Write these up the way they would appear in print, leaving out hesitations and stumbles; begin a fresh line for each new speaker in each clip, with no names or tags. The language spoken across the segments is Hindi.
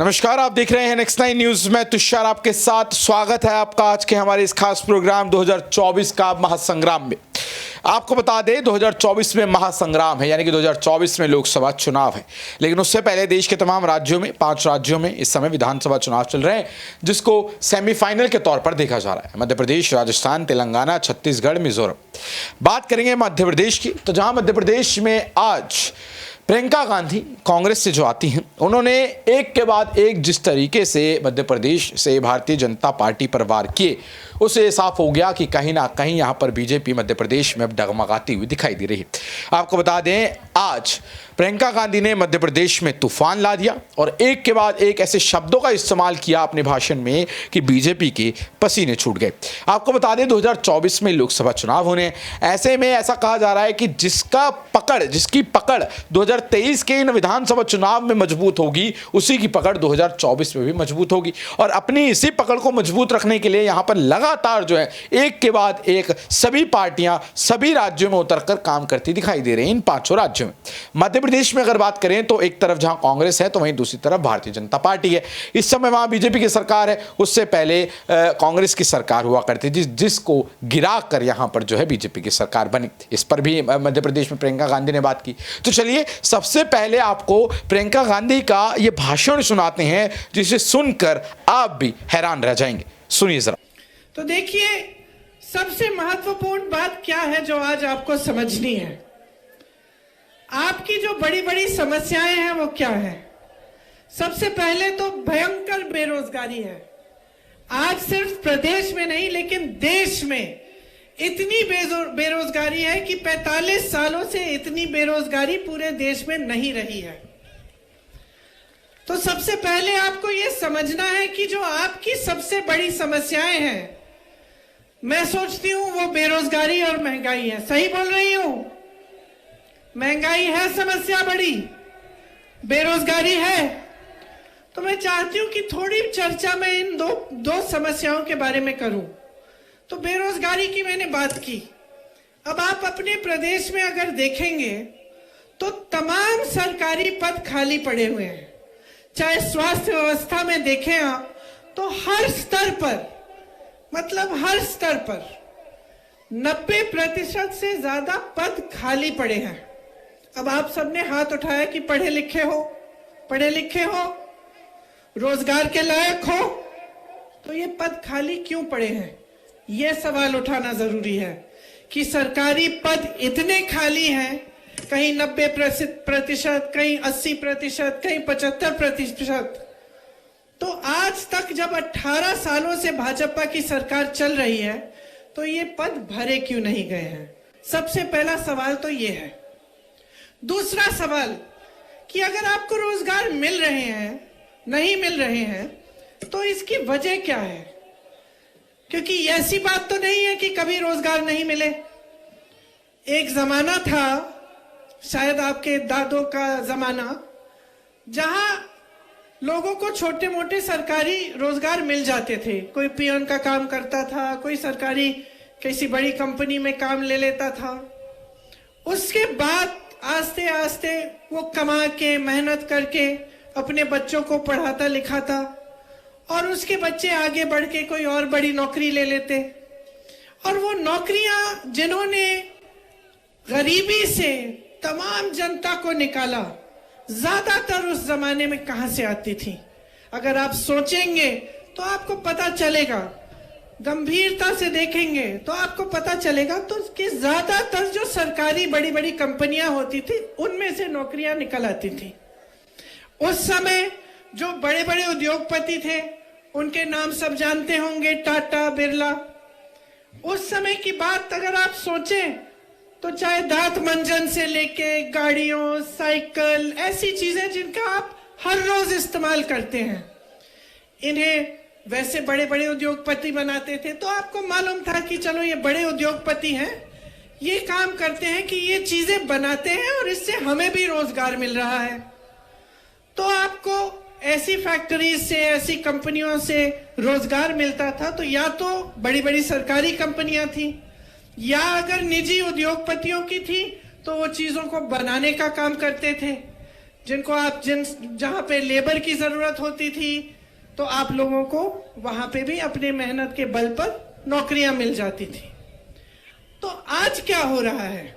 नमस्कार, आप देख रहे हैं नेक्स्ट 9 न्यूज में तुषार आपके साथ। स्वागत है आपका आज के हमारे इस खास प्रोग्राम 2024 का महासंग्राम में। आपको बता दें 2024 में महासंग्राम है, यानी कि 2024 में लोकसभा चुनाव है। लेकिन उससे पहले देश के तमाम राज्यों में 5 राज्यों में इस समय विधानसभा चुनाव चल रहे हैं, जिसको सेमीफाइनल के तौर पर देखा जा रहा है। मध्य प्रदेश, राजस्थान, तेलंगाना, छत्तीसगढ़, मिजोरम। बात करेंगे मध्य प्रदेश की, तो जहां मध्य प्रदेश में आज प्रियंका गांधी कांग्रेस से जो आती हैं, उन्होंने एक के बाद एक जिस तरीके से मध्य प्रदेश से भारतीय जनता पार्टी पर वार किए, उससे साफ हो गया कि कहीं ना कहीं यहाँ पर बीजेपी मध्य प्रदेश में अब डगमगाती हुई दिखाई दे रही है। आपको बता दें आज प्रियंका गांधी ने मध्य प्रदेश में तूफान ला दिया और एक के बाद एक ऐसे शब्दों का इस्तेमाल किया अपने भाषण में कि बीजेपी के पसीने छूट गए। आपको बता दें 2024 में लोकसभा चुनाव होने, ऐसे में ऐसा कहा जा रहा है कि जिसकी पकड़ 2023 के इन विधानसभा चुनाव में मजबूत होगी, उसी की पकड़ 2024 में भी मजबूत होगी। और अपनी इसी पकड़ को मजबूत रखने के लिए यहाँ पर लगातार जो है एक के बाद एक सभी पार्टियां सभी राज्यों में उतरकर काम करती दिखाई दे रही हैं। इन 5 राज्यों में मध्य प्रदेश में अगर बात करें तो एक तरफ जहां कांग्रेस है तो वहीं दूसरी तरफ भारतीय जनता पार्टी है। इस समय वहां बीजेपी की सरकार है, उससे पहले कांग्रेस की सरकार हुआ करती थी, जिसको गिरा कर यहां पर जो है बीजेपी की सरकार बनी। इस पर भी मध्य प्रदेश में प्रियंका गांधी ने बात की। तो चलिए सबसे पहले आपको प्रियंका गांधी का यह भाषण सुनाते हैं, जिसे सुनकर आप भी हैरान रह जाएंगे। सुनिए जरा।
तो देखिए, सबसे महत्वपूर्ण बात क्या है जो आज आपको समझनी है। आपकी जो बड़ी बड़ी समस्याएं हैं वो क्या है। सबसे पहले तो भयंकर बेरोजगारी है। आज सिर्फ प्रदेश में नहीं लेकिन देश में इतनी बेरोजगारी है कि 45 सालों से इतनी बेरोजगारी पूरे देश में नहीं रही है। तो सबसे पहले आपको यह समझना है कि जो आपकी सबसे बड़ी समस्याएं हैं, मैं सोचती हूं वो बेरोजगारी और महंगाई है। सही बोल रही हूं? महंगाई है समस्या बड़ी, बेरोजगारी है। तो मैं चाहती हूं कि थोड़ी चर्चा मैं इन दो समस्याओं के बारे में करूं। तो बेरोजगारी की मैंने बात की। अब आप अपने प्रदेश में अगर देखेंगे तो तमाम सरकारी पद खाली पड़े हुए हैं। चाहे स्वास्थ्य व्यवस्था में देखें आप तो हर स्तर पर, मतलब हर स्तर पर 90% से ज्यादा पद खाली पड़े हैं। अब आप सबने हाथ उठाया कि पढ़े लिखे हो, रोजगार के लायक हो, तो ये पद खाली क्यों पड़े हैं, ये सवाल उठाना जरूरी है कि सरकारी पद इतने खाली हैं, कहीं 90%, कहीं 80%, कहीं 75%। तो आज तक जब 18 सालों से भाजपा की सरकार चल रही है तो ये पद भरे क्यों नहीं गए हैं। सबसे पहला सवाल तो ये है। दूसरा सवाल कि अगर आपको रोजगार मिल रहे हैं, नहीं मिल रहे हैं, तो इसकी वजह क्या है। क्योंकि ऐसी बात तो नहीं है कि कभी रोजगार नहीं मिले। एक जमाना था, शायद आपके दादों का जमाना, जहां लोगों को छोटे मोटे सरकारी रोजगार मिल जाते थे। कोई पियन का काम करता था, कोई सरकारी किसी बड़ी कंपनी में काम ले लेता था। उसके बाद आस्ते आस्ते वो कमा के मेहनत करके अपने बच्चों को पढ़ाता लिखाता और उसके बच्चे आगे बढ़ के कोई और बड़ी नौकरी ले लेते। और वो नौकरियां जिन्होंने गरीबी से तमाम जनता को निकाला, ज्यादातर उस जमाने में कहां से आती थी। अगर आप सोचेंगे तो आपको पता चलेगा, गंभीरता से देखेंगे तो आपको पता चलेगा तो कि ज्यादातर जो सरकारी बड़ी बड़ी कंपनियां होती थी उनमें से नौकरियां निकल आती थी। उस समय जो बड़े बड़े उद्योगपति थे, उनके नाम सब जानते होंगे, टाटा, बिरला। उस समय की बात अगर आप सोचें तो चाहे दांत मंजन से लेके गाड़ियों, साइकिल, ऐसी चीजें जिनका आप हर रोज इस्तेमाल करते हैं, इन्हें वैसे बड़े बड़े उद्योगपति बनाते थे। तो आपको मालूम था कि चलो ये बड़े उद्योगपति हैं, ये काम करते हैं कि ये चीजें बनाते हैं और इससे हमें भी रोजगार मिल रहा है। तो आपको ऐसी फैक्ट्रीज से, ऐसी कंपनियों से रोजगार मिलता था। तो या तो बड़ी बड़ी सरकारी कंपनियां थी, या अगर निजी उद्योगपतियों की थी तो वो चीजों को बनाने का काम करते थे। जिनको आप जहां पे लेबर की जरूरत होती थी तो आप लोगों को वहां पे भी अपने मेहनत के बल पर नौकरियां मिल जाती थी। तो आज क्या हो रहा है?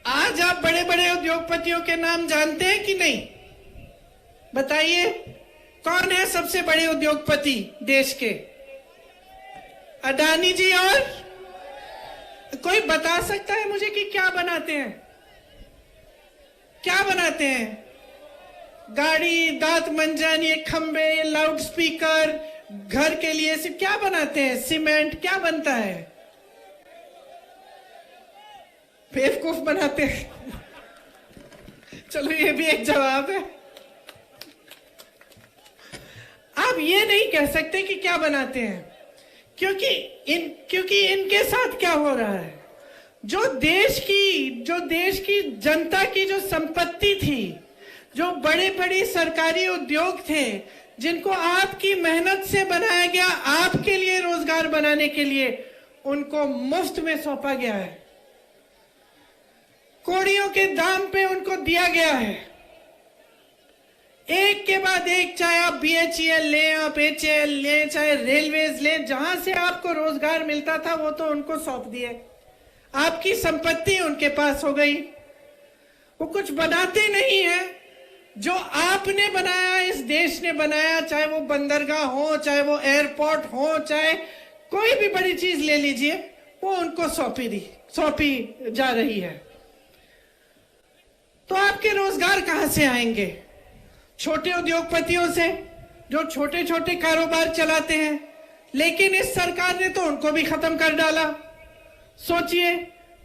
आज आप बड़े बड़े उद्योगपतियों के नाम जानते हैं कि नहीं? बताइए, कौन है सबसे बड़े उद्योगपति देश के? अडानी जी। और कोई बता सकता है मुझे कि क्या बनाते हैं? क्या बनाते हैं? गाड़ी, दांत मंजन, ये खंबे, ये लाउड स्पीकर, घर के लिए सिर्फ क्या बनाते हैं? सीमेंट। क्या बनता है? बेवकूफ बनाते हैं। चलो, ये भी एक जवाब है। आप ये नहीं कह सकते कि क्या बनाते हैं, क्योंकि इनके साथ क्या हो रहा है? जो देश की जनता की जो संपत्ति थी, जो बड़े बड़े सरकारी उद्योग थे, जिनको आपकी मेहनत से बनाया गया, आपके लिए रोजगार बनाने के लिए, उनको मुफ्त में सौंपा गया है। कौड़ियों के दाम पे उनको दिया गया है। एक के बाद एक, चाहे आप BHEL लें, आप HAL लें, चाहे रेलवेज लें, जहां से आपको रोजगार मिलता था वो तो उनको सौंप दिए। आपकी संपत्ति उनके पास हो गई। वो कुछ बनाते नहीं है। जो आपने बनाया, इस देश ने बनाया, चाहे वो बंदरगाह हो, चाहे वो एयरपोर्ट हो, चाहे कोई भी बड़ी चीज ले लीजिए, वो उनको सौंपी जा रही है। तो आपके रोजगार कहां से आएंगे? छोटे उद्योगपतियों से, जो छोटे छोटे कारोबार चलाते हैं। लेकिन इस सरकार ने तो उनको भी खत्म कर डाला। सोचिए,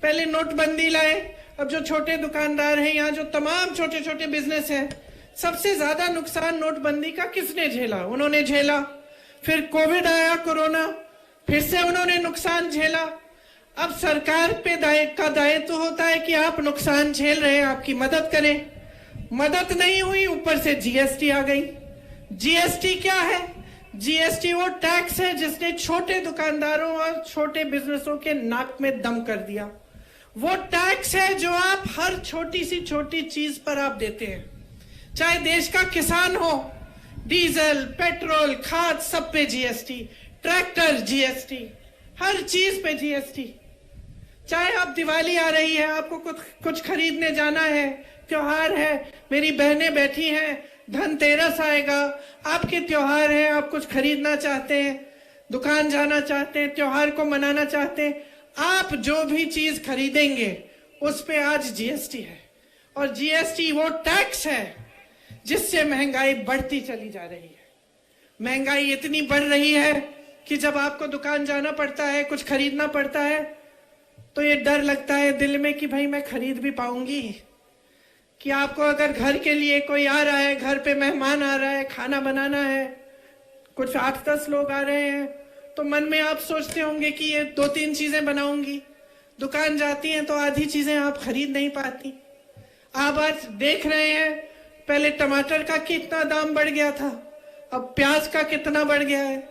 पहले नोटबंदी लाए, अब जो छोटे दुकानदार हैं, यहाँ जो तमाम छोटे छोटे बिजनेस हैं, सबसे ज्यादा नुकसान नोटबंदी का किसने झेला? उन्होंने झेला। फिर कोविड आया, कोरोना, फिर से उन्होंने नुकसान झेला। अब सरकार पे दायित्व होता है कि आप नुकसान झेल रहे हैं, आपकी मदद करें। मदद नहीं हुई, ऊपर से GST आ गई। GST क्या है? GST वो टैक्स है जिसने छोटे दुकानदारों और छोटे बिजनेसों के नाक में दम कर दिया। वो टैक्स है जो आप हर छोटी सी छोटी चीज पर आप देते हैं। चाहे देश का किसान हो, डीजल, पेट्रोल, खाद, सब पे GST, ट्रैक्टर GST, हर चीज पे GST। चाहे आप दिवाली आ रही है, आपको कुछ खरीदने जाना है, त्योहार है, मेरी बहनें बैठी हैं, धनतेरस आएगा, आपके त्योहार है, आप कुछ खरीदना चाहते हैं, दुकान जाना चाहते हैं, त्योहार को मनाना चाहते हैं, आप जो भी चीज खरीदेंगे उस पे आज GST है। और GST वो टैक्स है जिससे महंगाई बढ़ती चली जा रही है। महंगाई इतनी बढ़ रही है कि जब आपको दुकान जाना पड़ता है, कुछ खरीदना पड़ता है, तो ये डर लगता है दिल में कि भाई मैं खरीद भी पाऊंगी? कि आपको अगर घर के लिए कोई आ रहा है, घर पे मेहमान आ रहा है, खाना बनाना है, कुछ 8-10 लोग आ रहे हैं, तो मन में आप सोचते होंगे कि ये 2-3 चीजें बनाऊंगी। दुकान जाती हैं तो आधी चीजें आप खरीद नहीं पाती। आप आज देख रहे हैं, पहले टमाटर का कितना दाम बढ़ गया था, अब प्याज का कितना बढ़ गया है।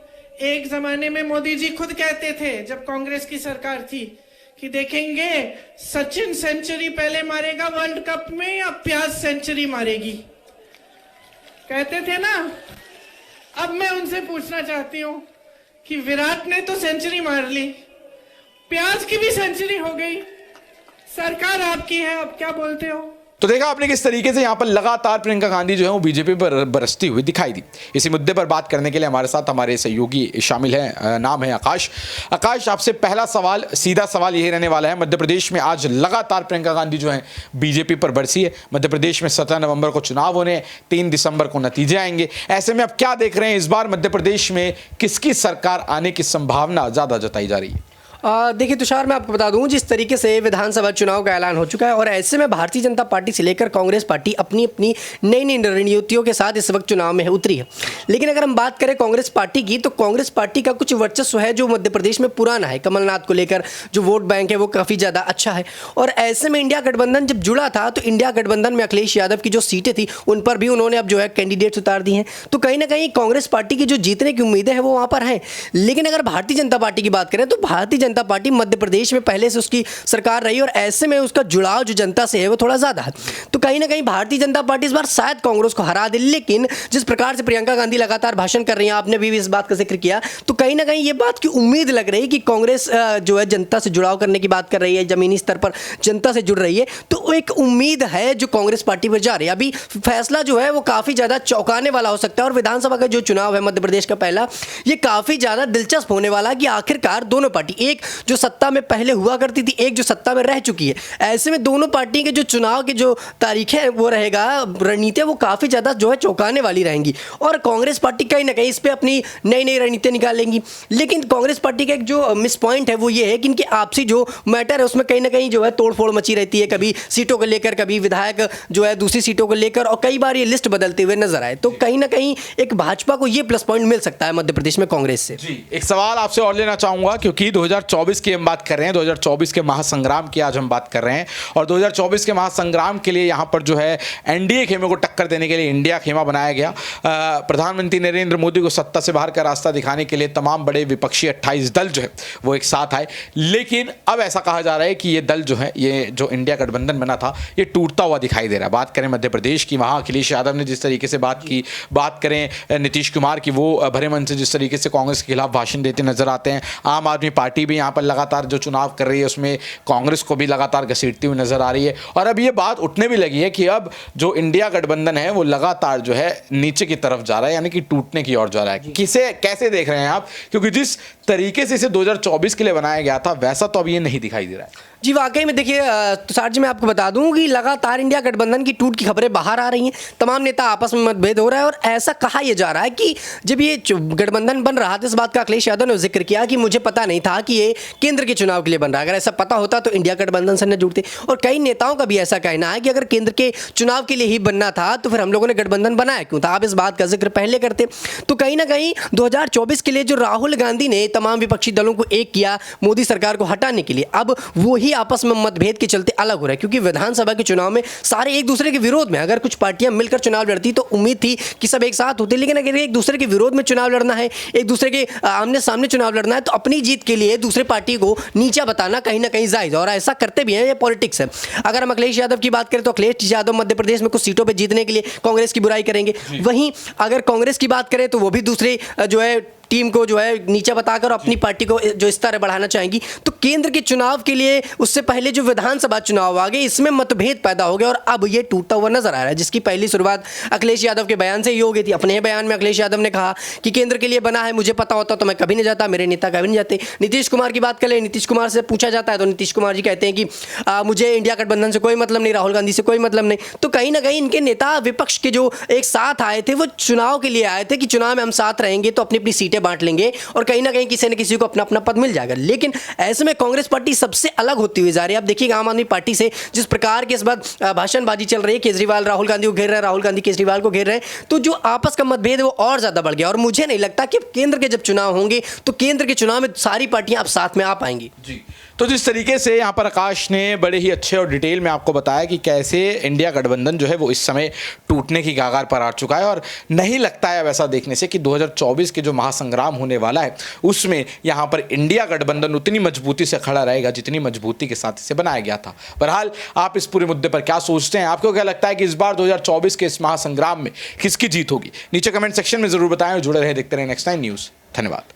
एक जमाने में मोदी जी खुद कहते थे, जब कांग्रेस की सरकार थी, कि देखेंगे सचिन सेंचुरी पहले मारेगा वर्ल्ड कप में या प्याज सेंचुरी मारेगी, कहते थे ना। अब मैं उनसे पूछना चाहती हूं कि विराट ने तो सेंचुरी मार ली, प्याज की भी सेंचुरी हो गई, सरकार आपकी है, अब क्या बोलते हो?
तो देखा आपने किस तरीके से यहाँ पर लगातार प्रियंका गांधी जो है वो बीजेपी पर बरसती हुई दिखाई दी। इसी मुद्दे पर बात करने के लिए हमारे साथ हमारे सहयोगी शामिल हैं। नाम है आकाश। आकाश, आपसे पहला सवाल, सीधा सवाल यही रहने वाला है। मध्य प्रदेश में आज लगातार प्रियंका गांधी जो है बीजेपी पर बरसी है। मध्य प्रदेश में 17 नवंबर को चुनाव होने, 3 दिसंबर को नतीजे आएंगे। ऐसे में आप क्या देख रहे हैं, इस बार मध्य प्रदेश में किसकी सरकार आने की संभावना ज़्यादा जताई जा रही है?
देखिए तुषार, मैं आपको बता दूं, जिस तरीके से विधानसभा चुनाव का ऐलान हो चुका है और ऐसे में भारतीय जनता पार्टी से लेकर कांग्रेस पार्टी अपनी अपनी नई नई रणनीतियों के साथ इस वक्त चुनाव में उतरी है। लेकिन अगर हम बात करें कांग्रेस पार्टी की, तो कांग्रेस पार्टी का कुछ वर्चस्व है जो मध्य प्रदेश में पुराना है। कमलनाथ को लेकर जो वोट बैंक है वो काफ़ी ज़्यादा अच्छा है। और ऐसे में इंडिया गठबंधन जब जुड़ा था, तो इंडिया गठबंधन में अखिलेश यादव की जो सीटें थी उन पर भी उन्होंने अब जो है कैंडिडेट्स उतार दी हैं। तो कहीं ना कहीं कांग्रेस पार्टी की जो जीतने की उम्मीदें हैं वो वहाँ पर हैं। लेकिन अगर भारतीय जनता पार्टी की बात करें, तो भारतीय जनता जनता पार्टी मध्य प्रदेश में पहले से उसकी सरकार रही और ऐसे में उसका जुड़ाव जो जनता से है वो थोड़ा ज़्यादा है। तो कहीं ना कहीं भारतीय जनता पार्टी इस बार शायद कांग्रेस को हरा दे, लेकिन जिस प्रकार से प्रियंका गांधी लगातार भाषण कर रही हैं, आपने भी इस बात का जिक्र किया, तो कहीं ना कहीं ये बात की उम्मीद लग रही है कि कांग्रेस जो है जनता से जुड़ाव करने की बात कर रही है, जमीनी स्तर पर जनता से जुड़ रही है, तो एक उम्मीद है जो कांग्रेस पार्टी पर जा रही है। अभी फैसला जो है वो काफ़ी ज़्यादा चौंकाने वाला हो सकता है और विधानसभा का जो चुनाव है मध्य प्रदेश का पहला, ये काफ़ी ज़्यादा दिलचस्प होने वाला है कि आखिरकार दोनों पार्टी, एक जो सत्ता में पहले हुआ करती थी, एक जो सत्ता में रह चुकी है, ऐसे में दोनों पार्टी के जो चुनाव के जो तारीखें हैं वो रहेगा, रणनीतियाँ वो काफ़ी ज़्यादा जो है चौंकाने वाली रहेंगी और कांग्रेस पार्टी कहीं ना कहीं इस पर अपनी नई नई रणनीतियाँ निकालेंगी। लेकिन कांग्रेस पार्टी का एक जो मिस पॉइंट है वो ये है कि इनके आपसी जो मैटर है उसमें कहीं ना कहीं जो है तोड़फोड़ मची रहती है, कभी सीटों को लेकर, कभी विधायक जो है दूसरी सीटों को लेकर, और कई बार ये लिस्ट बदलते हुए नजर आए। तो कहीं ना कहीं एक भाजपा को ये प्लस पॉइंट मिल सकता है मध्य प्रदेश में कांग्रेस से।
जी, एक सवाल आपसे और लेना चाहूंगा क्योंकि 2024 की हम बात कर रहे हैं, 2024 के महासंग्राम की आज हम बात कर रहे हैं और 2024 के महासंग्राम के लिए यहाँ पर जो है एनडीए खेमे को टक्कर देने के लिए इंडिया खेमा बनाया गया। प्रधानमंत्री नरेंद्र मोदी को सत्ता से बाहर का रास्ता दिखाने के लिए तमाम बड़े विपक्षी 28 दल जो है वो एक साथ आए, लेकिन अब ऐसा कहा जा रहा है कि ये दल जो है, ये जो इंडिया गठबंधन बना था, ये टूटता हुआ दिखाई दे रहा है। बात करें मध्य प्रदेश की, वहाँ अखिलेश यादव ने जिस तरीके से बात की, बात करें नीतीश कुमार की, वो भरे मन से जिस तरीके से कांग्रेस के खिलाफ भाषण देते नजर आते हैं। आम आदमी पार्टी भी यहाँ पर लगातार जो चुनाव कर रही है उसमें कांग्रेस को भी लगातार घसीटती हुई नजर आ रही है और अब ये बात उठने भी लगी है कि अब जो इंडिया गठबंधन है वो लगातार जो है नीचे की तरफ जा रहा है, यानी कि टूटने की ओर जा रहा है। किसे कैसे देख रहे हैं आप, क्योंकि जिस तरीके से इसे 2024 के लिए बनाया गया था वैसा तो अब ये नहीं दिखाई दे रहा है।
जी वाकई में देखिए तुषार जी, मैं आपको बता दूं कि लगातार इंडिया गठबंधन की टूट की खबरें बाहर आ रही हैं, तमाम नेता आपस में मतभेद हो रहा है और ऐसा कहा यह जा रहा है कि जब ये गठबंधन बन रहा था, इस बात का अखिलेश यादव ने जिक्र किया कि मुझे पता नहीं था कि ये केंद्र के चुनाव के लिए बन रहा है, अगर ऐसा पता होता तो इंडिया गठबंधन से न जुड़ते। और कई नेताओं का भी ऐसा कहना है कि अगर केंद्र के चुनाव के लिए ही बनना था तो फिर हम लोगों ने गठबंधन बनाया क्यों था, आप इस बात का जिक्र पहले करते। तो कहीं ना कहीं 2024 के लिए जो राहुल गांधी ने तमाम विपक्षी दलों को एक किया मोदी सरकार को हटाने के लिए, अब वो ही आपस में मतभेद के चलते अलग हो रहा है, क्योंकि विधानसभा के चुनाव में सारे एक दूसरे के विरोध में, अगर कुछ पार्टियां मिलकर चुनाव लड़ती तो उम्मीद थी कि सब एक साथ होते, लेकिन अगर एक दूसरे के विरोध में चुनाव लड़ना है, एक दूसरे के आमने सामने चुनाव लड़ना है, तो अपनी जीत के लिए दूसरे पार्टी को नीचा बताना कहीं ना कहीं जायज, और ऐसा करते भी हैं, ये पॉलिटिक्स है। अगर हम अखिलेश यादव की बात करें तो अखिलेश यादव मध्य प्रदेश में कुछ सीटों पर जीतने के लिए कांग्रेस की बुराई करेंगे, वहीं अगर कांग्रेस की बात करें तो वो भी दूसरे जो है टीम को जो है नीचा बताकर अपनी पार्टी को जो स्तर बढ़ाना चाहेंगी। तो केंद्र के चुनाव के लिए उससे पहले जो विधानसभा चुनाव आ गए, इसमें मतभेद पैदा हो गया और अब ये टूटता हुआ नजर आ रहा है, जिसकी पहली शुरुआत अखिलेश यादव के बयान से ही हो गई थी। अपने बयान में अखिलेश यादव ने कहा कि केंद्र के लिए बना है, मुझे पता होता तो मैं कभी नहीं जाता, मेरे नेता कभी नहीं जाते। नीतीश कुमार की बात करें, नीतीश कुमार से पूछा जाता है तो नीतीश कुमार जी कहते हैं कि मुझे इंडिया गठबंधन से कोई मतलब नहीं, राहुल गांधी से कोई मतलब नहीं। तो कहीं ना कहीं इनके नेता विपक्ष के जो एक साथ आए थे वो चुनाव के लिए आए थे कि चुनाव में हम साथ रहेंगे तो अपनी अपनी सीटें बांट लेंगे और कहीं ना कहीं किसी न किसी को अपना अपना पद मिल जाएगा। लेकिन ऐसे में कांग्रेस पार्टी सबसे अलग होती हुई जा रही है। आप देखिएगा आम आदमी पार्टी से जिस प्रकार के इस बार भाषणबाजी चल रही है, केजरीवाल राहुल गांधी को घेर रहे हैं, राहुल गांधी केजरीवाल को घेर रहे हैं, तो जो आपस का मतभेद है वो और ज्यादा बढ़ गया। और मुझे नहीं लगता कि केंद्र के जब चुनाव होंगे तो केंद्र के चुनाव में सारी पार्टियां अब साथ में आ पाएंगी।
जी, तो जिस तरीके से यहाँ पर आकाश ने बड़े ही अच्छे और डिटेल में आपको बताया कि कैसे इंडिया गठबंधन जो है वो इस समय टूटने की कगार पर आ चुका है और नहीं लगता है वैसा देखने से कि 2024 के जो महासंग्राम होने वाला है उसमें यहाँ पर इंडिया गठबंधन उतनी मजबूती से खड़ा रहेगा जितनी मजबूती के साथ इसे बनाया गया था। बहरहाल आप इस पूरे मुद्दे पर क्या सोचते हैं, आपको क्या लगता है कि इस बार 2024 के इस महासंग्राम में किसकी जीत होगी? नीचे कमेंट सेक्शन में जरूर बताएं और जुड़े रहे, देखते रहे नेक्स्ट टाइम न्यूज़। धन्यवाद।